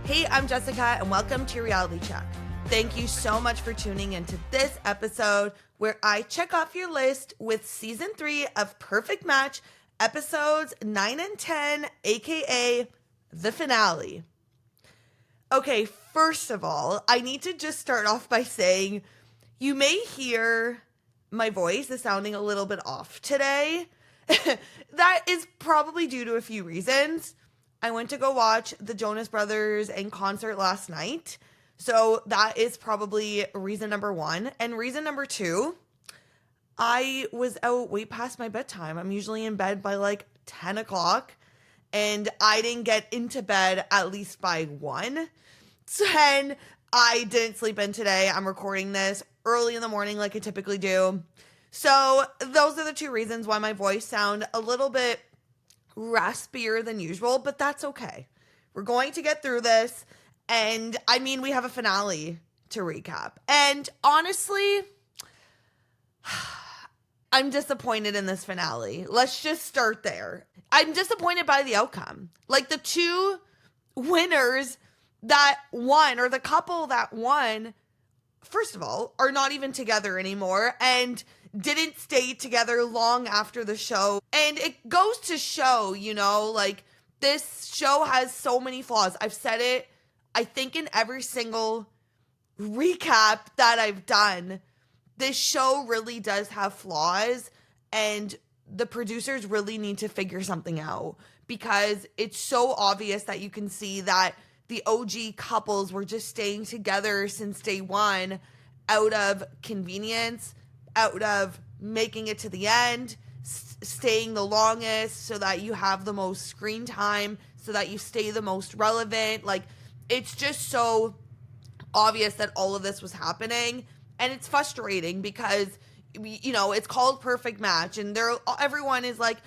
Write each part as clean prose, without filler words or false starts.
Hey, I'm Jessica, and welcome to Reality Check. Thank you so much for tuning into this episode where I check off your list with season 3 of Perfect Match, episodes 9 and 10, aka the finale. Okay, first of all, I need to just start off by saying you may hear my voice is sounding a little bit off today. That is probably due to a few reasons. I went to go watch the Jonas Brothers in concert last night. So that is probably reason number 1. And reason number 2, I was out way past my bedtime. I'm usually in bed by like 10 o'clock. And I didn't get into bed at least by 1. 10, I didn't sleep in today. I'm recording this early in the morning like I typically do. So those are the 2 reasons why my voice sound a little bit raspier than usual, but that's okay. We're going to get through this. And I mean, we have a finale to recap. And honestly, I'm disappointed in this finale. Let's just start there. I'm disappointed by the outcome. Like the 2 winners that won, or the couple that won, first of all, are not even together anymore and didn't stay together long after the show. And it goes to show, you know, like this show has so many flaws. I've said it, I think, in every single recap that I've done. This show really does have flaws, and the producers really need to figure something out, because it's so obvious that you can see that the OG couples were just staying together since day 1 out of convenience, out of making it to the end, staying the longest so that you have the most screen time, so that you stay the most relevant. Like, it's just so obvious that all of this was happening, and it's frustrating because, you know, it's called Perfect Match, and everyone is like,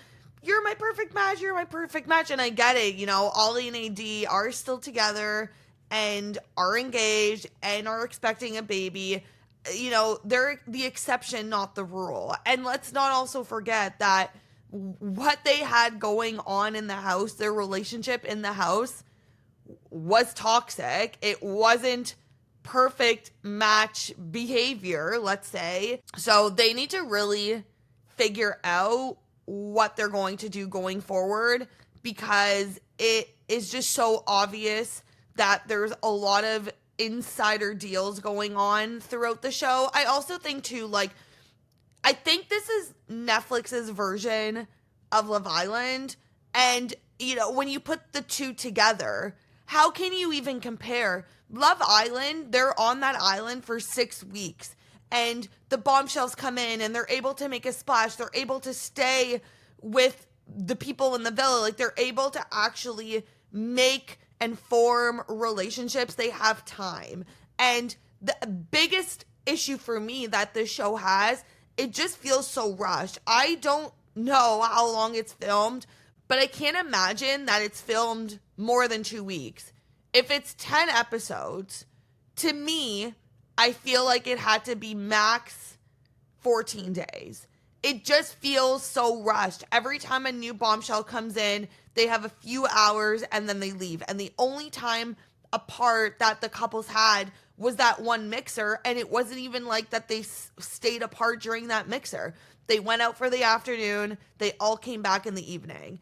you're my perfect match, you're my perfect match. And I get it, you know, Ollie and AD are still together and are engaged and are expecting a baby. You know, they're the exception, not the rule. And let's not also forget that what they had going on in the house, their relationship in the house, was toxic. It wasn't perfect match behavior, let's say. So they need to really figure out what they're going to do going forward, because it is just so obvious that there's a lot of insider deals going on throughout the show. I also think too, like, I think this is Netflix's version of Love Island. And, you know, when you put the 2 together, how can you even compare? Love Island, they're on that island for 6 weeks. And the bombshells come in and they're able to make a splash. They're able to stay with the people in the villa. Like, they're able to actually make and form relationships. They have time. And the biggest issue for me that this show has, it just feels so rushed. I don't know how long it's filmed, but I can't imagine that it's filmed more than 2 weeks. If it's 10 episodes, to me, I feel like it had to be max 14 days. It just feels so rushed. Every time a new bombshell comes in, they have a few hours and then they leave. And the only time apart that the couples had was that one mixer. And it wasn't even like that they stayed apart during that mixer. They went out for the afternoon. They all came back in the evening.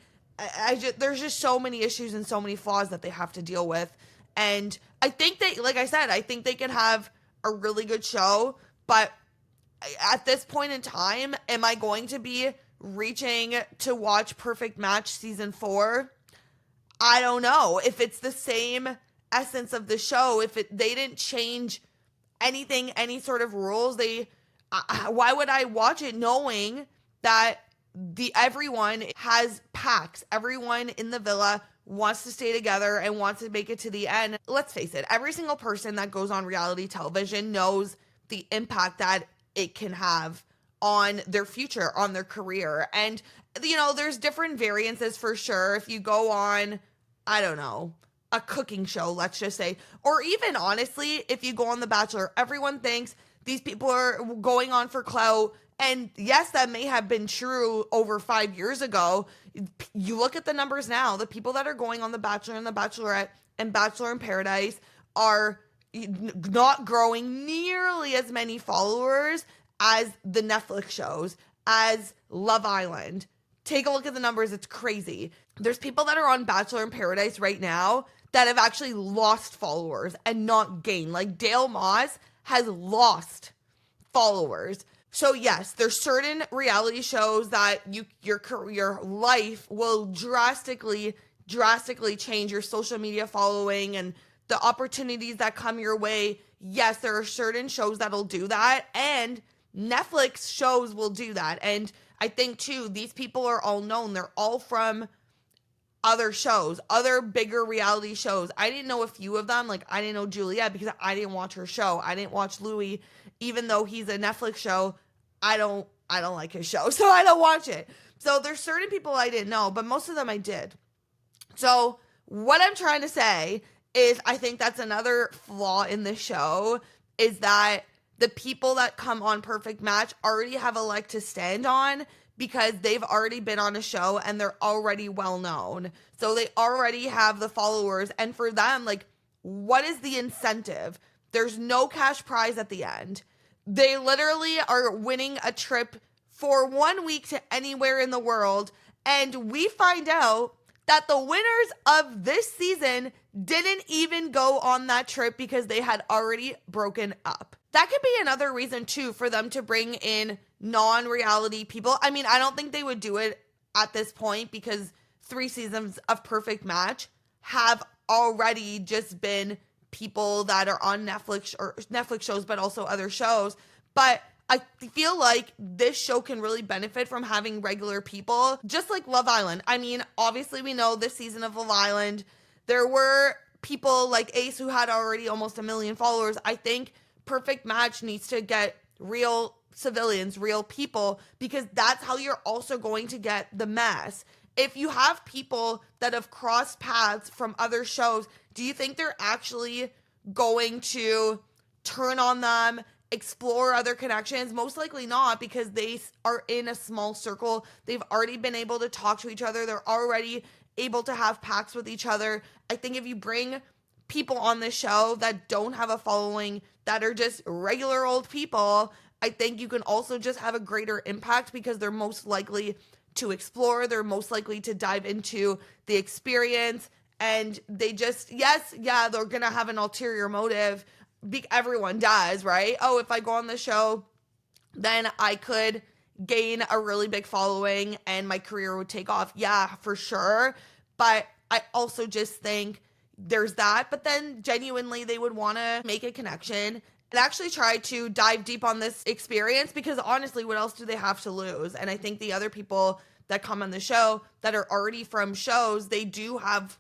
There's just so many issues and so many flaws that they have to deal with. And I think they, like I said, I think they can have a really good show, but at this point in time, am I going to be reaching to watch Perfect Match season 4? I don't know. If it's the same essence of the show, if they didn't change anything, any sort of rules, why would I watch it knowing that everyone has packs, everyone in the villa wants to stay together and wants to make it to the end? Let's face it, every single person that goes on reality television knows the impact that it can have on their future, on their career. And, you know, there's different variances for sure. If you go on, I don't know, a cooking show, let's just say, or even honestly, if you go on The Bachelor, everyone thinks these people are going on for clout. And yes, that may have been true over 5 years ago. You look at the numbers now, the people that are going on The Bachelor and The Bachelorette and Bachelor in Paradise are not growing nearly as many followers as the Netflix shows, as Love Island. Take a look at the numbers. It's crazy. There's people that are on Bachelor in Paradise right now that have actually lost followers and not gained. Like Dale Moss has lost followers. So yes, there's certain reality shows that your life will drastically change, your social media following and the opportunities that come your way. Yes, there are certain shows that'll do that, and Netflix shows will do that. And I think too, these people are all known. They're all from other shows, other bigger reality shows. I didn't know a few of them. Like, I didn't know Juliette because I didn't watch her show. I didn't watch Louis, even though he's a Netflix show. I don't like his show, so I don't watch it. So there's certain people I didn't know, but most of them I did. So what I'm trying to say is I think that's another flaw in the show, is that the people that come on Perfect Match already have a leg to stand on because they've already been on a show and they're already well known. So they already have the followers. And for them, like, what is the incentive? There's no cash prize at the end. They literally are winning a trip for 1 week to anywhere in the world. And we find out that the winners of this season didn't even go on that trip because they had already broken up. That could be another reason too for them to bring in non-reality people. I mean, I don't think they would do it at this point because 3 seasons of Perfect Match have already just been people that are on Netflix shows, but also other shows. But I feel like this show can really benefit from having regular people, just like Love Island. I mean, obviously we know this season of Love Island, there were people like Ace who had already almost 1 million followers. I think Perfect Match needs to get real civilians, real people, because that's how you're also going to get the mess. If you have people that have crossed paths from other shows, do you think they're actually going to turn on them, explore other connections? Most likely not, because they are in a small circle. They've already been able to talk to each other. They're already able to have pacts with each other. I think if you bring people on this show that don't have a following, that are just regular old people, I think you can also just have a greater impact because they're most likely to explore. They're most likely to dive into the experience. And they just, they're going to have an ulterior motive. Everyone does, right? Oh, if I go on the show, then I could gain a really big following and my career would take off. Yeah, for sure. But I also just think there's that. But then genuinely, they would want to make a connection and actually try to dive deep on this experience, because honestly, what else do they have to lose? And I think the other people that come on the show that are already from shows, they do have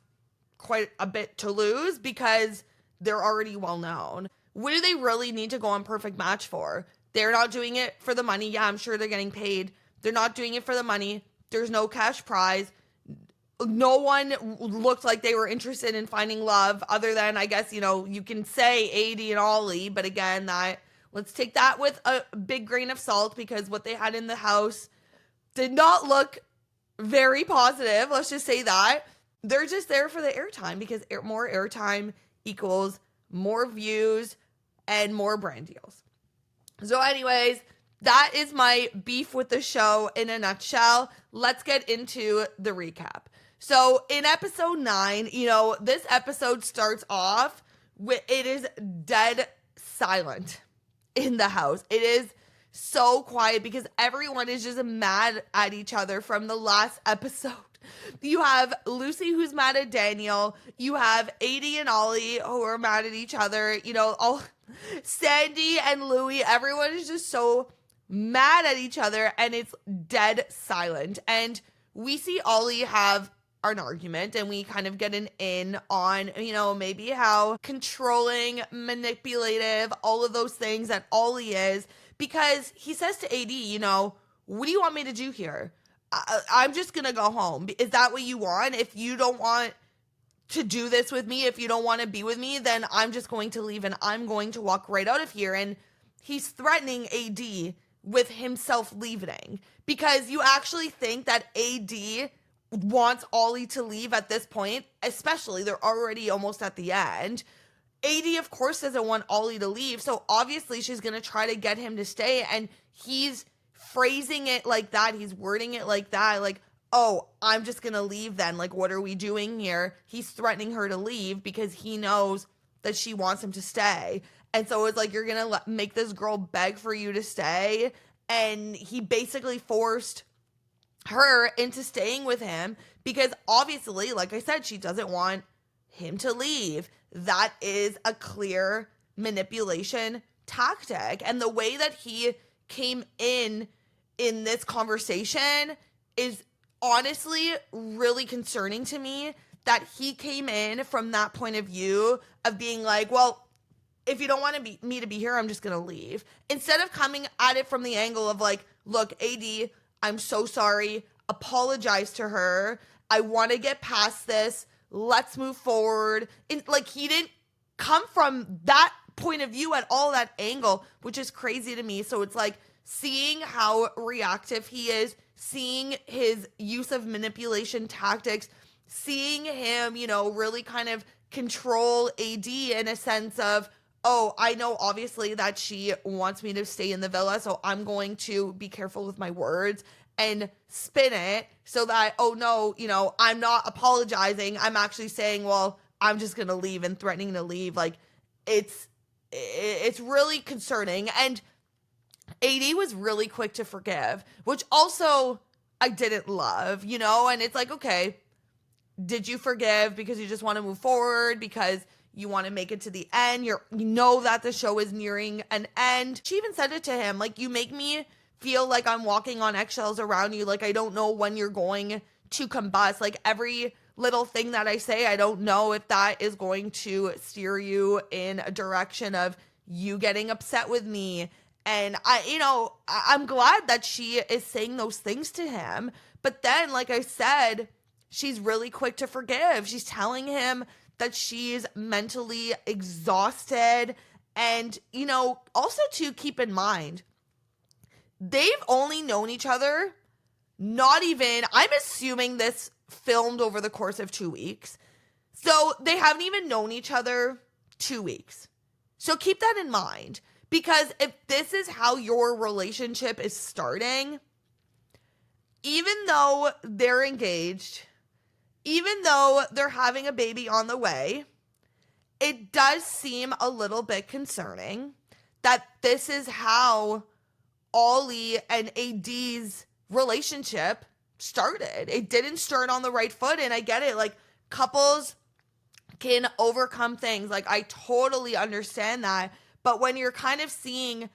quite a bit to lose because they're already well known. What do they really need to go on Perfect Match for? They're not doing it for the money. Yeah, I'm sure they're getting paid. They're not doing it for the money. There's no cash prize. No one looked like they were interested in finding love, other than, I guess, you can say AD and Ollie, but again, let's take that with a big grain of salt, because what they had in the house did not look very positive. Let's just say that. They're just there for the airtime, because more airtime equals more views and more brand deals. So anyways, that is my beef with the show in a nutshell. Let's get into the recap. So in episode 9, this episode starts off with, it is dead silent in the house. It is so quiet because everyone is just mad at each other from the last episode. You have Lucy, who's mad at Daniel. You have AD and Ollie, who are mad at each other. All Sandy and Louie, everyone is just so mad at each other, and it's dead silent. And we see Ollie have an argument, and we kind of get an in on, maybe how controlling, manipulative, all of those things that Ollie is, because he says to AD, what do you want me to do here? I'm just going to go home. Is that what you want? If you don't want to do this with me, if you don't want to be with me, then I'm just going to leave and I'm going to walk right out of here. And he's threatening AD with himself leaving, because you actually think that AD wants Ollie to leave at this point, especially they're already almost at the end. AD, of course, doesn't want Ollie to leave, so obviously she's going to try to get him to stay, and he's phrasing it like that. He's wording it like that, like, oh, I'm just going to leave then. Like, what are we doing here? He's threatening her to leave because he knows that she wants him to stay. And so it's like, you're going to make this girl beg for you to stay. And he basically forced her into staying with him because obviously, like I said, she doesn't want him to leave. That is a clear manipulation tactic. And the way that he came in this conversation is honestly really concerning to me, that he came in from that point of view of being like, well, if you don't want me to be here, I'm just going to leave. Instead of coming at it from the angle of like, look, AD, I'm so sorry. Apologize to her. I want to get past this. Let's move forward. And like, he didn't come from that point of view at all, that angle, which is crazy to me. So it's like seeing how reactive he is, seeing his use of manipulation tactics, seeing him, really kind of control AD in a sense of, oh, I know obviously that she wants me to stay in the villa, so I'm going to be careful with my words and spin it so that, oh no, I'm not apologizing. I'm actually saying, well, I'm just going to leave and threatening to leave. Like, it's really concerning. And AD was really quick to forgive, which also I didn't love, and it's like, okay, did you forgive because you just want to move forward, because you want to make it to the end, you know that the show is nearing an end? She even said it to him, like, you make me feel like I'm walking on eggshells around you, like I don't know when you're going to combust, like every little thing that I say, I don't know if that is going to steer you in a direction of you getting upset with me. And I'm glad that she is saying those things to him. But then, like I said, she's really quick to forgive. She's telling him that she's mentally exhausted. And, also to keep in mind, they've only known each other, I'm assuming this filmed over the course of 2 weeks. So they haven't even known each other 2 weeks. So keep that in mind. Because if this is how your relationship is starting, even though they're engaged, even though they're having a baby on the way, it does seem a little bit concerning that this is how Ollie and AD's relationship started. It didn't start on the right foot, and I get it. Like, couples can overcome things. Like, I totally understand that. But when you're kind of seeing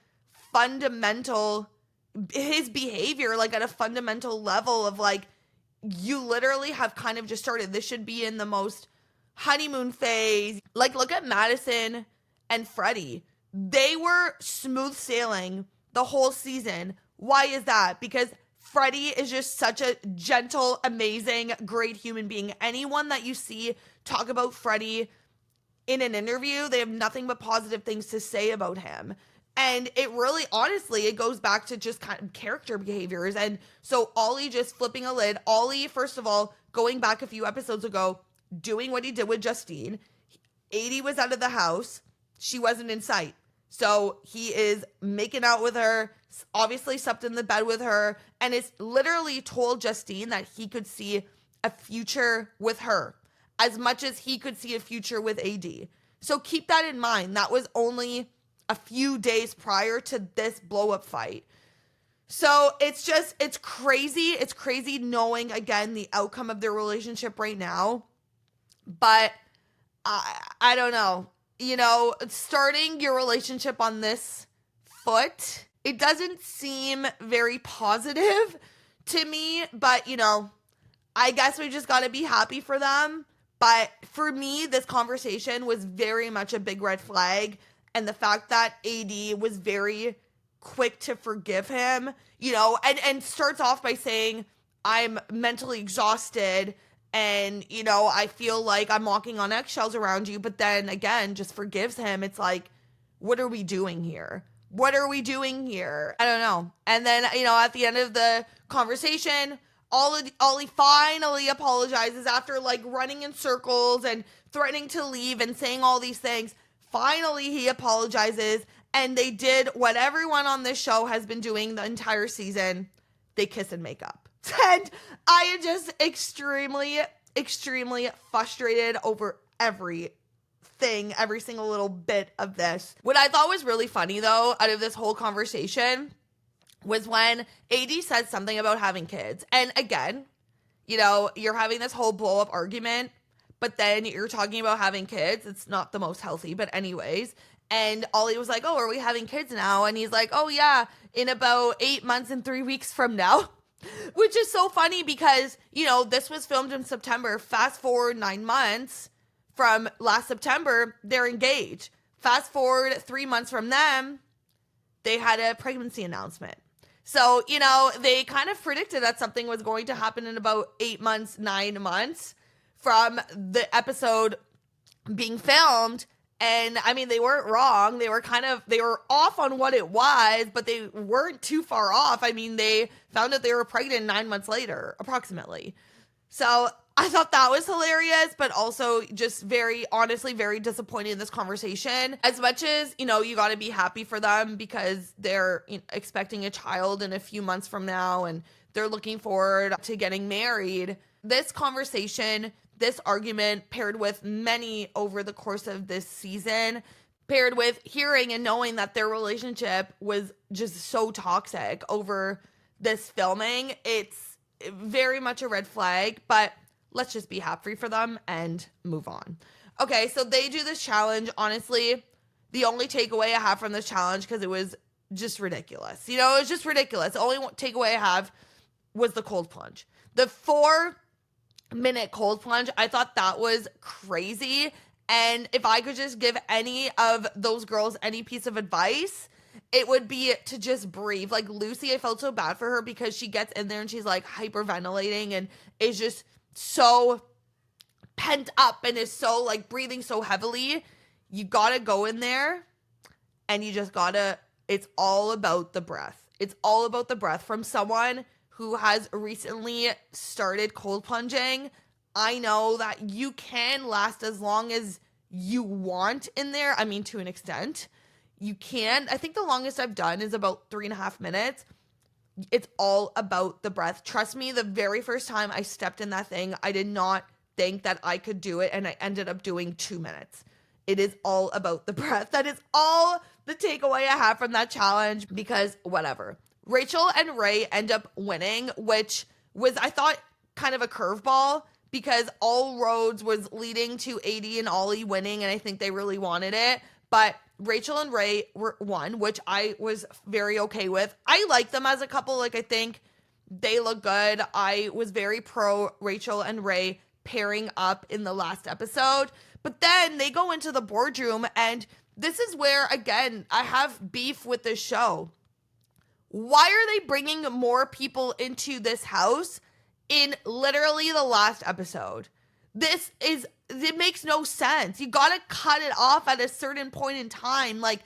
his behavior, like at a fundamental level of like, you literally have kind of just started. This should be in the most honeymoon phase. Like, look at Madison and Freddie. They were smooth sailing the whole season. Why is that? Because Freddie is just such a gentle, amazing, great human being. Anyone that you see talk about Freddie in an interview, they have nothing but positive things to say about him. And it really, honestly, it goes back to just kind of character behaviors. And so Ollie just flipping a lid. Ollie, first of all, going back a few episodes ago, doing what he did with Justine. 80 was out of the house. She wasn't in sight. So he is making out with her, obviously slept in the bed with her, and it's literally told Justine that he could see a future with her as much as he could see a future with AD. So keep that in mind. That was only a few days prior to this blow-up fight. So it's crazy. It's crazy knowing, again, the outcome of their relationship right now. But I don't know. Starting your relationship on this foot, it doesn't seem very positive to me. But, I guess we just got to be happy for them. But for me, this conversation was very much a big red flag. And the fact that AD was very quick to forgive him, and starts off by saying, I'm mentally exhausted and, I feel like I'm walking on eggshells around you. But then again, just forgives him. It's like, what are we doing here? What are we doing here? I don't know. And then, at the end of the conversation, Ollie finally apologizes after like running in circles and threatening to leave and saying all these things. Finally, he apologizes, and they did what everyone on this show has been doing the entire season. They kiss and make up. And I am just extremely, extremely frustrated over every single little bit of this. What I thought was really funny, though, out of this whole conversation was when AD said something about having kids. And again, you know, you're having this whole blow up argument, but then you're talking about having kids. It's not the most healthy, but anyways. And Ollie was like, oh, are we having kids now? And he's like, oh yeah, in about 8 months and 3 weeks from now. Which is so funny because, you know, this was filmed in September. Fast forward 9 months from last September, they're engaged. Fast forward 3 months from them, they had a pregnancy announcement. So, you know, they kind of predicted that something was going to happen in about 8 months, 9 months from the episode being filmed. And I mean, they weren't wrong. They were off on what it was, but they weren't too far off. I mean, they found out they were pregnant 9 months later, approximately. So I thought that was hilarious, but also just honestly, very disappointed in this conversation. As much as, you know, you got to be happy for them because they're expecting a child in a few months from now and they're looking forward to getting married. This conversation, this argument, paired with many over the course of this season, paired with hearing and knowing that their relationship was just so toxic over this filming, it's very much a red flag, but let's just be happy for them and move on. Okay, so they do this challenge. Honestly, the only takeaway I have from this challenge, because it was just ridiculous. You know, it was just ridiculous. The only takeaway I have was the cold plunge. The 4-minute cold plunge, I thought that was crazy. And if I could just give any of those girls any piece of advice, it would be to just breathe. Like Lucy, I felt so bad for her because she gets in there and she's like hyperventilating and is just so pent up and is so like breathing so heavily. You gotta go in there and you just gotta, it's all about the breath. It's all about the breath. From someone who has recently started cold plunging, I know that you can last as long as you want in there. I mean, to an extent, you can. I think the longest I've done is about 3.5 minutes. It's all about the breath. Trust me, the very first time I stepped in that thing, I did not think that I could do it, and I ended up doing 2 minutes. It is all about the breath. That is all the takeaway I have from that challenge, because whatever. Rachel and Ray end up winning, which was, I thought, kind of a curveball, because all roads was leading to AD and Ollie winning, and I think they really wanted it. But Rachel and Ray won, which I was very okay with. I like them as a couple. Like, I think they look good. I was very pro Rachel and Ray pairing up in the last episode. But then they go into the boardroom, and this is where, again, I have beef with this show. Why are they bringing more people into this house in literally the last episode? It makes no sense. You gotta cut it off at a certain point in time. Like,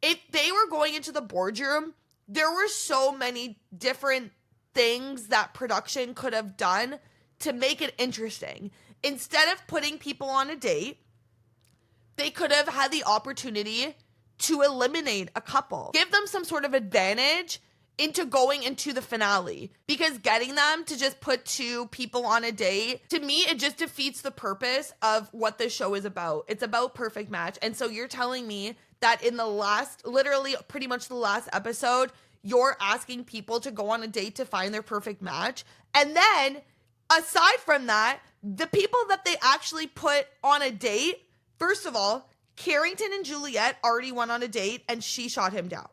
if they were going into the boardroom, there were so many different things that production could have done to make it interesting. Instead of putting people on a date, they could have had the opportunity to eliminate a couple. Give them some sort of advantage into going into the finale, because getting them to just put 2 people on a date, to me, it just defeats the purpose of what this show is about. It's about perfect match. And so you're telling me that in the last, literally pretty much the last episode, you're asking people to go on a date to find their perfect match. And then aside from that, the people that they actually put on a date, first of all, Carrington and Juliet already went on a date and she shot him down.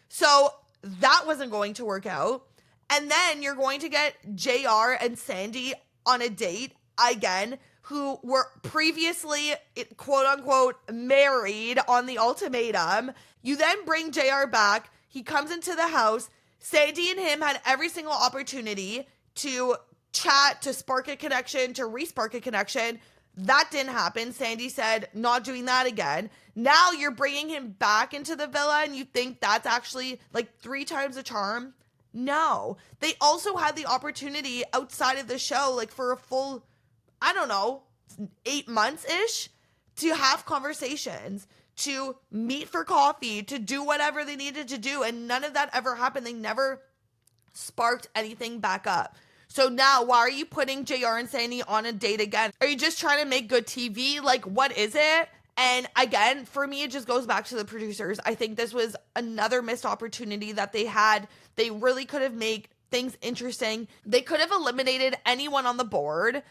So that wasn't going to work out. And then you're going to get JR and Sandy on a date again, who were previously, quote unquote, married on the ultimatum. You then bring JR back. He comes into the house. Sandy and him had every single opportunity to chat, to spark a connection, to re-spark a connection. That didn't happen. Sandy said, not doing that again. Now you're bringing him back into the villa and you think that's actually like 3 times the charm. No. They also had the opportunity outside of the show, like for a full, I don't know, 8 months-ish, to have conversations, to meet for coffee, to do whatever they needed to do. And none of that ever happened. They never sparked anything back up. So now, why are you putting JR and Sandy on a date again? Are you just trying to make good TV? Like, what is it? And again, for me, it just goes back to the producers. I think this was another missed opportunity that they had. They really could have made things interesting. They could have eliminated anyone on the board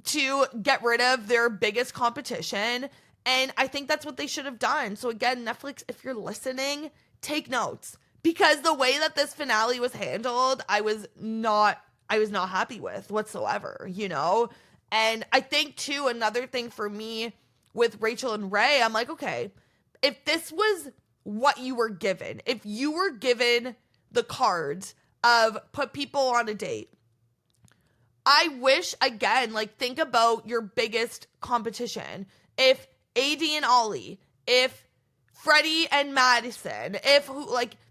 to get rid of their biggest competition. And I think that's what they should have done. So again, Netflix, if you're listening, take notes. Because the way that this finale was handled, I was not happy with whatsoever, you know? And I think too, another thing for me with Rachel and Ray, I'm like, okay, if this was what you were given, if you were given the cards of put people on a date, I wish, again, like think about your biggest competition. If AD and Ollie, if Freddie and Madison,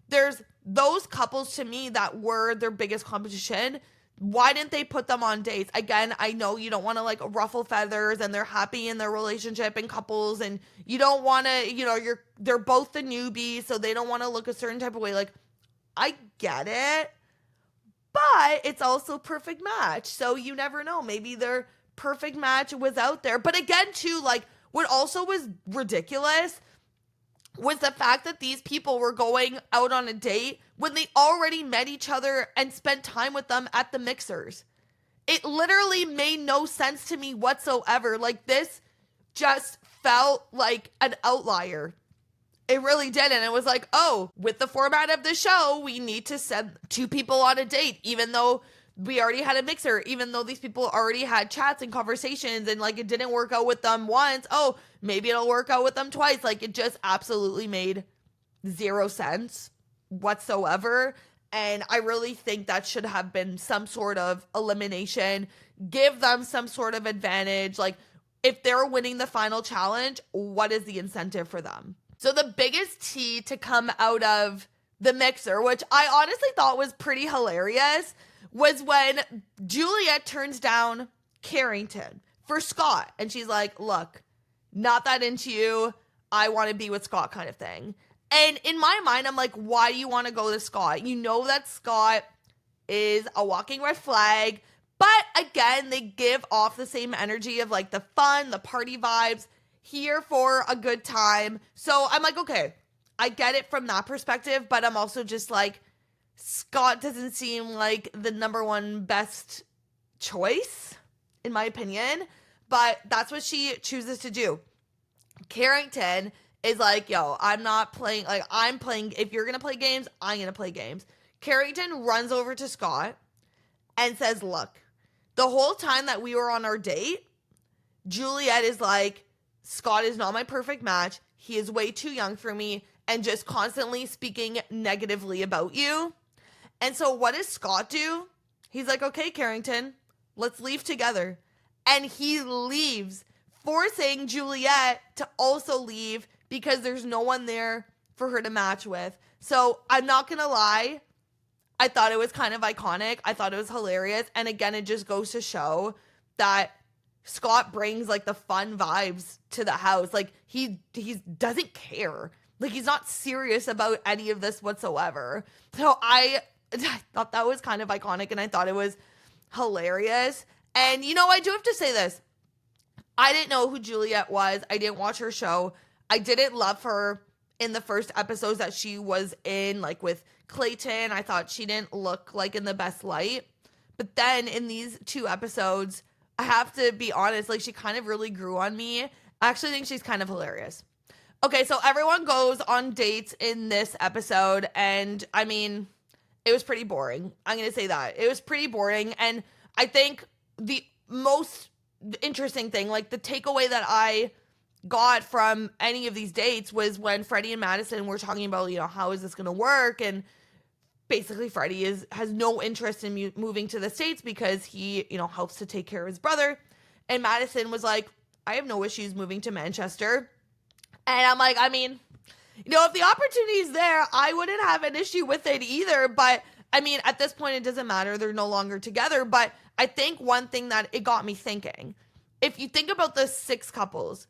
there's those couples to me that were their biggest competition. Why didn't they put them on dates? Again, I know you don't want to like ruffle feathers and they're happy in their relationship and couples and you don't want to, they're both the newbies, so they don't want to look a certain type of way. Like, I get it, but it's also perfect match. So you never know. Maybe their perfect match was out there. But again, too, like what also was ridiculous was the fact that these people were going out on a date when they already met each other and spent time with them at the mixers. It literally made no sense to me whatsoever. Like, this just felt like an outlier. It really did. And it was like, oh, with the format of the show, we need to send 2 people on a date, even though we already had a mixer, even though these people already had chats and conversations and like it didn't work out with them once. Oh, maybe it'll work out with them twice. Like, it just absolutely made 0 sense whatsoever. And I really think that should have been some sort of elimination. Give them some sort of advantage. Like, if they're winning the final challenge, what is the incentive for them? So the biggest tea to come out of the mixer, which I honestly thought was pretty hilarious, was when Juliet turns down Carrington for Scott. And she's like, look, not that into you. I want to be with Scott, kind of thing. And in my mind, I'm like, why do you want to go to Scott? You know that Scott is a walking red flag. But again, they give off the same energy of like the fun, the party vibes, here for a good time. So I'm like, okay, I get it from that perspective. But I'm also just like, Scott doesn't seem like the number one best choice, in my opinion. But that's what she chooses to do. Carrington is like, yo, I'm not playing, like, I'm playing, if you're going to play games, I'm going to play games. Carrington runs over to Scott and says, look, the whole time that we were on our date, Juliet is like, Scott is not my perfect match. He is way too young for me, and just constantly speaking negatively about you. And so what does Scott do? He's like, okay, Carrington, let's leave together. And he leaves, forcing Juliet to also leave because there's no one there for her to match with. So I'm not going to lie. I thought it was kind of iconic. I thought it was hilarious. And again, it just goes to show that Scott brings like the fun vibes to the house. Like he doesn't care. Like, he's not serious about any of this whatsoever. So I thought that was kind of iconic, and I thought it was hilarious. And, I do have to say this. I didn't know who Juliet was. I didn't watch her show. I didn't love her in the first episodes that she was in, like with Clayton. I thought she didn't look like in the best light. But then in these 2 episodes, I have to be honest, like, she kind of really grew on me. I actually think she's kind of hilarious. Okay, so everyone goes on dates in this episode, and I mean, it was pretty boring. I'm going to say that. It was pretty boring, and I think the most interesting thing, like the takeaway that I got from any of these dates was when Freddie and Madison were talking about, how is this going to work? And basically Freddie has no interest in moving to the States because he, helps to take care of his brother. And Madison was like, I have no issues moving to Manchester. And I'm like, I mean, if the opportunity is there, I wouldn't have an issue with it either. But I mean, at this point, it doesn't matter. They're no longer together. But I think one thing that it got me thinking, if you think about the 6 couples,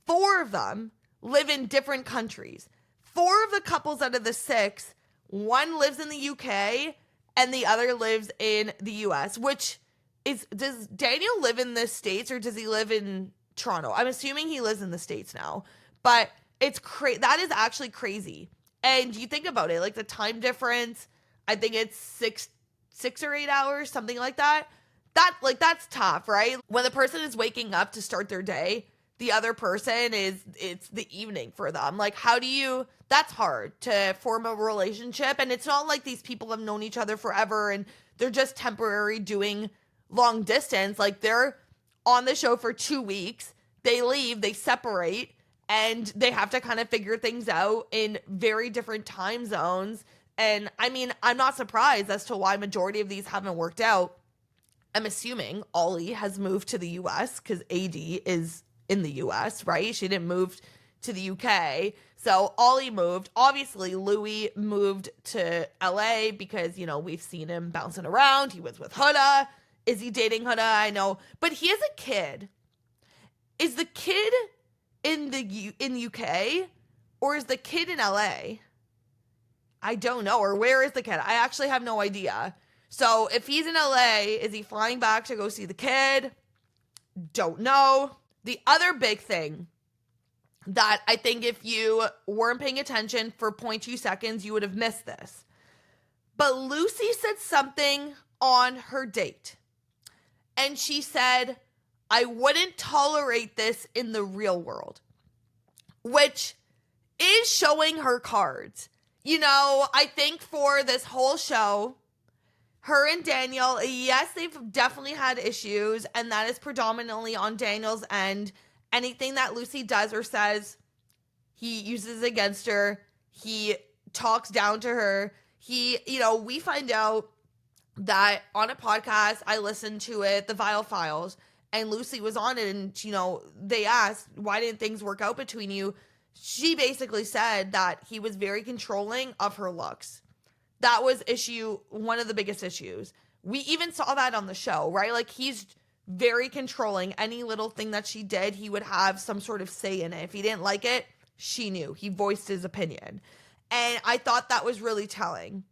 4 of them live in different countries. 4 of the couples out of the 6, one lives in the UK and the other lives in the US, which is, does Daniel live in the States or does he live in Toronto? I'm assuming he lives in the States now, but it's that is actually crazy. And you think about it, like the time difference, I think it's 6 or 8 hours, something like that. That's tough, right? When the person is waking up to start their day, the other person it's the evening for them. Like, that's hard to form a relationship. And it's not like these people have known each other forever and they're just temporary doing long distance. Like, they're on the show for 2 weeks, they leave, they separate, and they have to kind of figure things out in very different time zones. And I mean, I'm not surprised as to why majority of these haven't worked out. I'm assuming Ollie has moved to the US because AD is in the US, right? She didn't move to the UK. So Ollie moved. Obviously, Louis moved to LA because, we've seen him bouncing around. He was with Huda. Is he dating Huda? I know. But he has a kid. Is the kid in the UK or is the kid in LA? I don't know. Or where is the kid? I actually have no idea. So if he's in LA, is he flying back to go see the kid? Don't know. The other big thing that I think if you weren't paying attention for 0.2 seconds, you would have missed this. But Lucy said something on her date. And she said, I wouldn't tolerate this in the real world. Which is showing her cards. I think for this whole show, her and Daniel, yes, they've definitely had issues, and that is predominantly on Daniel's end. Anything that Lucy does or says, he uses against her. He talks down to her. We find out that on a podcast, I listened to it, The Vile Files, and Lucy was on it, and, they asked, why didn't things work out between you? She basically said that he was very controlling of her looks. That was one of the biggest issues. We even saw that on the show, right? Like, he's very controlling. Any little thing that she did, he would have some sort of say in it. If he didn't like it, she knew. He voiced his opinion. And I thought that was really telling.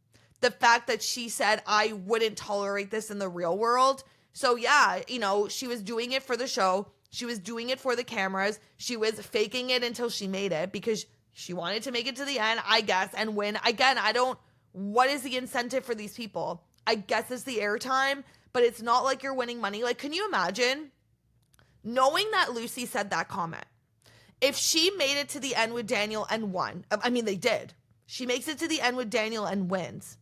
The fact that she said, I wouldn't tolerate this in the real world. So yeah, she was doing it for the show. She was doing it for the cameras. She was faking it until she made it because she wanted to make it to the end, I guess, and win. Again, what is the incentive for these people? I guess it's the airtime, but it's not like you're winning money. Like, can you imagine knowing that Lucy said that comment? If she made it to the end with Daniel and won, I mean, they did. She makes it to the end with Daniel and wins.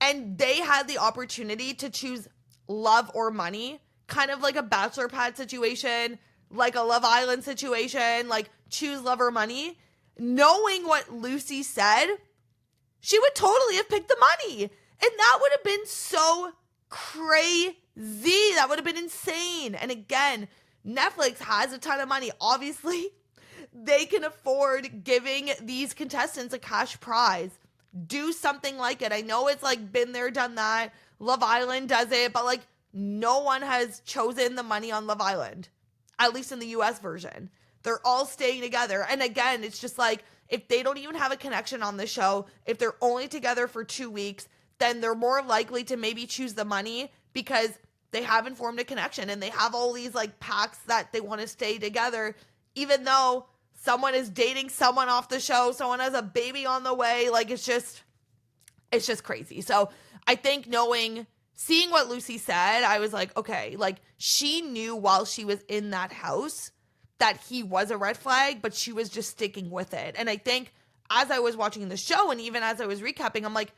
And they had the opportunity to choose love or money, kind of like a Bachelor Pad situation, like a Love Island situation, like choose love or money. Knowing what Lucy said, she would totally have picked the money. And that would have been so crazy. That would have been insane. And again, Netflix has a ton of money. Obviously, they can afford giving these contestants a cash prize. Do something like it. I know it's like been there, done that. Love Island does it, but like no one has chosen the money on Love Island, at least in the US version. They're all staying together. And again, it's just like, if they don't even have a connection on the show, if they're only together for 2 weeks, then they're more likely to maybe choose the money because they haven't formed a connection and they have all these like pacts that they want to stay together, even though someone is dating someone off the show, someone has a baby on the way. Like, it's just crazy. So I think seeing what Lucy said, I was like, okay, like she knew while she was in that house that he was a red flag, but she was just sticking with it. And I think as I was watching the show and even as I was recapping, I'm like,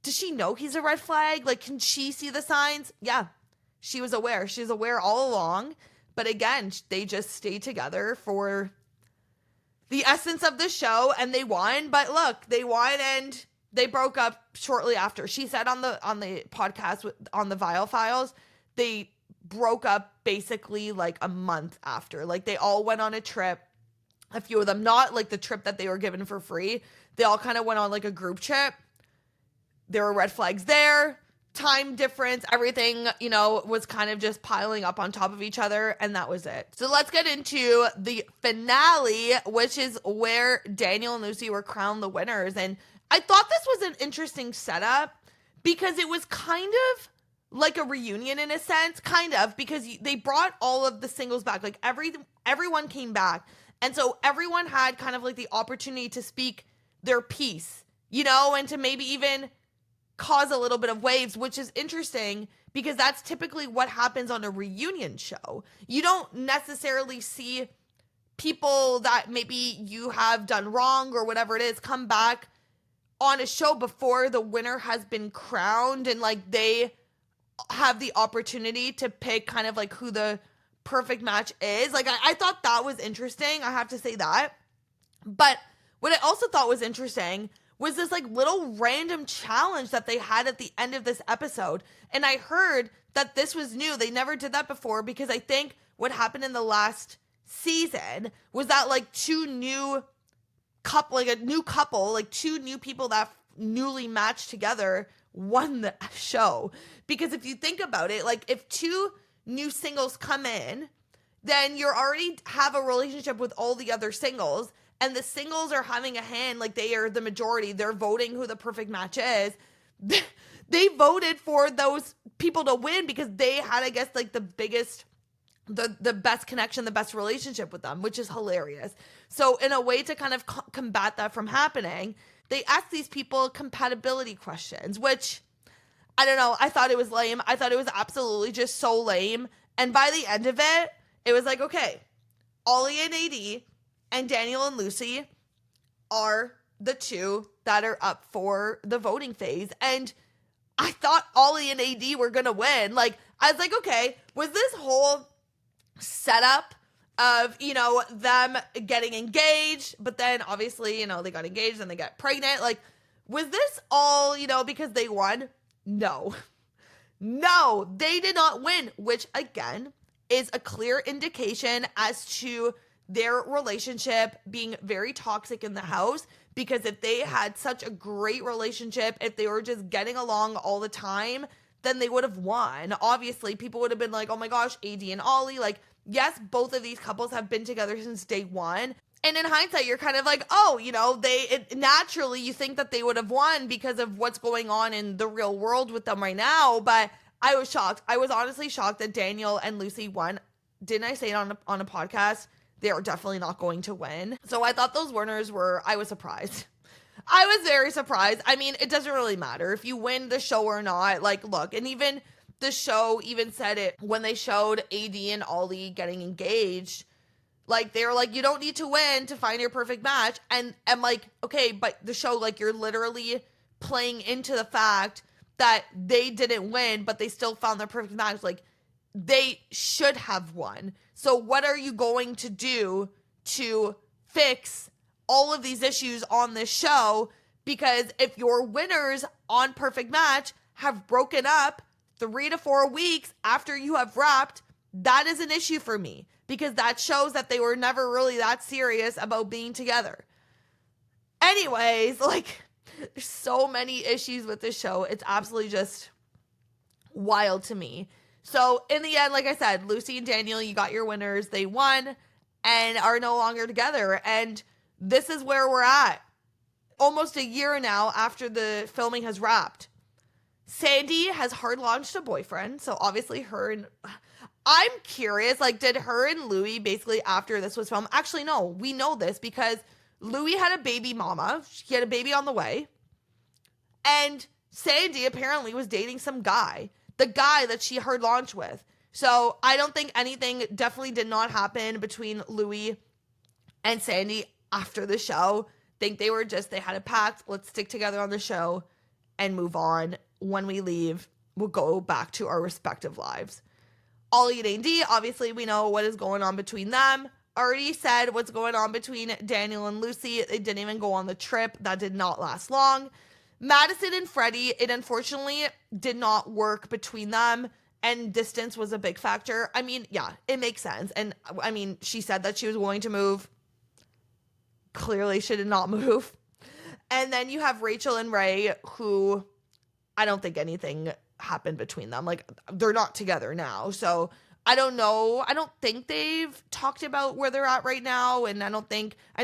does she know he's a red flag? Like, can she see the signs? Yeah, she was aware. She's aware all along. But again, they just stayed together for the essence of the show and they won. But look, they won and they broke up shortly after. She said on the podcast on the Vile Files, they broke up basically like a month after. Like, they all went on a trip. A few of them, not like the trip that they were given for free. They all kind of went on like a group trip. there were red flags there. Time difference, everything, was kind of just piling up on top of each other, and that was it. So let's get into the finale, which is where Daniel and Lucy were crowned the winners. And I thought this was an interesting setup because it was kind of like a reunion in a sense, kind of, because they brought all of the singles back. Like everyone came back. And so everyone had kind of like the opportunity to speak their piece, and to maybe even cause a little bit of waves, which is interesting because that's typically what happens on a reunion show. You don't necessarily see people that maybe you have done wrong or whatever it is come back on a show before the winner has been crowned and like they have the opportunity to pick kind of like who the perfect match is. Like I thought that was interesting. I have to say that. But what I also thought was interesting was this like little random challenge that they had at the end of this episode. And I heard that this was new. They never did that before because I think what happened in the last season was that like two new people that newly matched together won the show. Because if you think about it, like if two new singles come in, then you already have a relationship with all the other singles, and the singles are having a hand, like they are the majority. They're voting who the perfect match is. They voted for those people to win because they had, I guess, like the biggest, the best connection, the best relationship with them, which is hilarious. So in a way to kind of combat that from happening, they asked these people compatibility questions, which I don't know. I thought it was lame. I thought it was absolutely just so lame. And by the end of it, it was like, okay, Ollie and AD and Daniel and Lucy are the two that are up for the voting phase. And I thought Ollie and AD were going to win. Like, I was like, okay, was this whole setup of, them getting engaged, but then obviously, they got engaged and they got pregnant. Like, was this all, because they won? No, they did not win, which again is a clear indication as to their relationship being very toxic in the house. Because if they had such a great relationship, if they were just getting along all the time, then they would have won. Obviously, people would have been like, oh my gosh, AD and Ollie, like, yes, both of these couples have been together since day one. And in hindsight, you're kind of like, oh, naturally you think that they would have won because of what's going on in the real world with them right now. But I was shocked. I was honestly shocked that Daniel and Lucy won. Didn't I say it on a podcast? They are definitely not going to win. So I thought those winners I was surprised. I was very surprised. I mean, it doesn't really matter if you win the show or not. Like, look, and even the show even said it when they showed AD and Ollie getting engaged. Like, they were like, you don't need to win to find your perfect match. And I'm like, okay, but the show, like, you're literally playing into the fact that they didn't win, but they still found their perfect match. Like, they should have won. So what are you going to do to fix all of these issues on this show? Because if your winners on Perfect Match have broken up 3 to 4 weeks after you have wrapped, that is an issue for me. Because that shows that they were never really that serious about being together. Anyways, like, there's so many issues with this show. It's absolutely just wild to me. So in the end, like I said, Lucy and Daniel, you got your winners. They won and are no longer together. And this is where we're at. Almost a year now after the filming has wrapped. Sandy has hard launched a boyfriend. So obviously I'm curious, like, did her and Louis basically after this was filmed? Actually, no, we know this because Louis had a baby mama. He had a baby on the way. And Sandy apparently was dating some guy. The guy that she hard launched with. So I don't think anything definitely did not happen between Louis and Sandy after the show. Think they had a pact. Let's stick together on the show and move on. When we leave, we'll go back to our respective lives. Ollie and AD, obviously we know what is going on between them. Already said what's going on between Daniel and Lucy. They didn't even go on the trip. That did not last long. Madison and Freddie, it unfortunately did not work between them, and distance was a big factor. I mean, yeah, it makes sense. And I mean, she said that she was going to move. Clearly she did not move. And then you have Rachel and Ray, who I don't think anything happened between them. Like, they're not together now. So I don't know. I don't think they've talked about where they're at right now. And I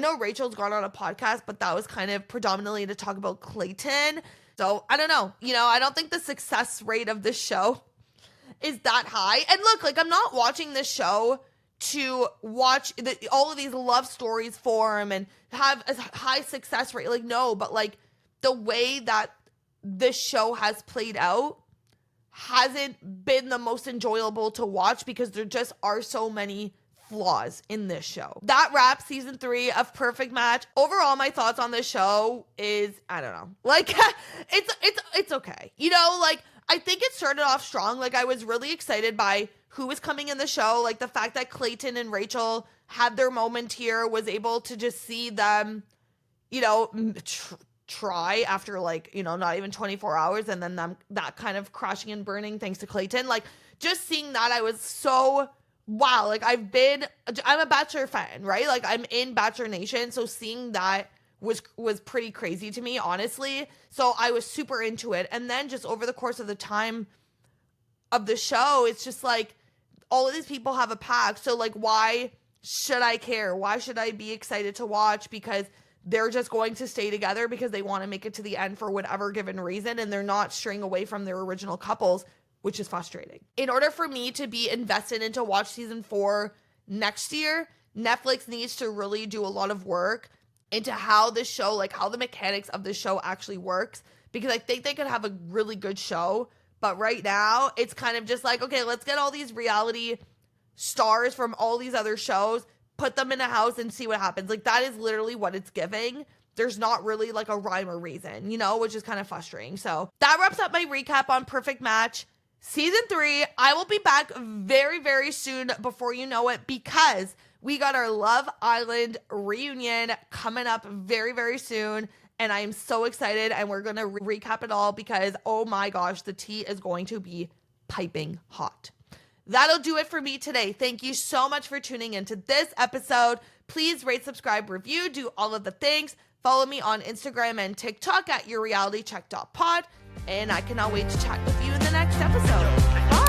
know Rachel's gone on a podcast, but that was kind of predominantly to talk about Clayton. So I don't know. I don't think the success rate of this show is that high. And look, like, I'm not watching this show to watch all of these love stories form and have a high success rate. Like, no, but like the way that this show has played out hasn't been the most enjoyable to watch because there just are so many flaws in this show. That wraps season 3 of Perfect Match. Overall, my thoughts on this show is, I don't know. Like, it's okay. Like, I think it started off strong. Like, I was really excited by who was coming in the show. Like, the fact that Clayton and Rachel had their moment here, was able to just see them, try after like, not even 24 hours, and then them that kind of crashing and burning thanks to Clayton. Like, just seeing that, I was so wow. Like, I'm a Bachelor fan, right? Like, I'm in Bachelor Nation, so seeing that was pretty crazy to me, honestly. So I was super into it. And then just over the course of the time of the show, it's just like all of these people have a pack. So like, why should I care? Why should I be excited to watch? Because they're just going to stay together because they want to make it to the end for whatever given reason, and they're not straying away from their original couples, which is frustrating. In order for me to be invested in to watch season 4 next year, Netflix needs to really do a lot of work into how this show, like how the mechanics of this show actually works, because I think they could have a really good show. But right now, it's kind of just like, okay, let's get all these reality stars from all these other shows, put them in a house and see what happens. Like, that is literally what it's giving. There's not really like a rhyme or reason, which is kind of frustrating. So that wraps up my recap on Perfect Match season 3. I will be back very, very soon before you know it, because we got our Love Island reunion coming up very, very soon. And I am so excited, and we're going to recap it all because, oh my gosh, the tea is going to be piping hot. That'll do it for me today. Thank you so much for tuning into this episode. Please rate, subscribe, review, do all of the things. Follow me on Instagram and TikTok at yourrealitycheck.pod. And I cannot wait to chat with you in the next episode. Bye.